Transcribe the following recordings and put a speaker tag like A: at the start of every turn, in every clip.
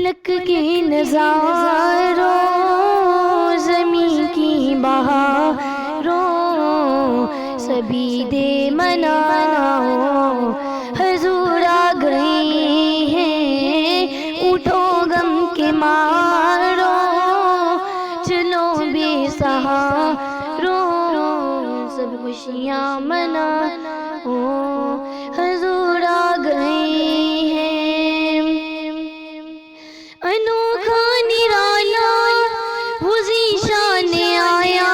A: فلک کے نظاروں زمین کی بہاروں سبھی دے مناؤ حضور آ گئے ہیں اٹھو غم کے مارو چلو بے سہارو سب خوشیاں مناؤ حضور آ گئے ہیں انوکھا نرالا وہ ذیشان آیا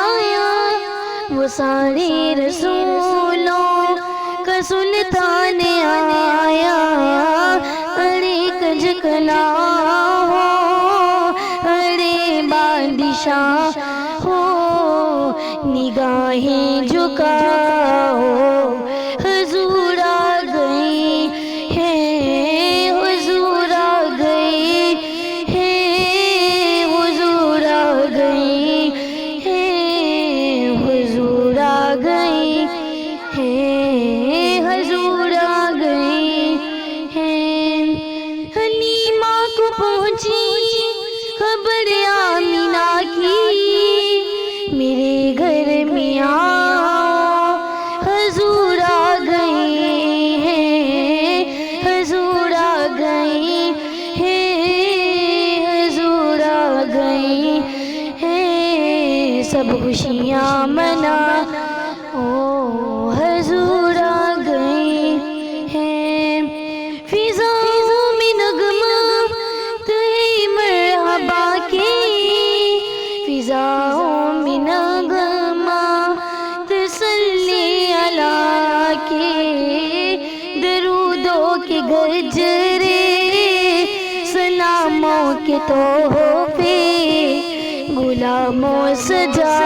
A: وہ سارے رسولوں کا سلطان آیا ارے کجکلا ہو ارے بادشاہ ہو نگاہیں جھکاؤ حضور آ گئے ہیں حضور آ گئے ہیں حضور آ گئے ہیں حضور آ گئے ہیں حضور آ گئے ہیں حلیمہ کو پہنچی خبر آمینہ کی میرے گھر میں آؤ حضور آ گئے ہیں حضور آ گئے ہیں حضور آ گئے ہیں سب خوشیاں مناؤ حضور آ گئے ہیں فضاؤں میں نغمات ہے مرحبا کے فضاؤں میں نغمات صلی اللہ کے درودوں کے گجرے سلاموں کے تحفے غلاموں سجا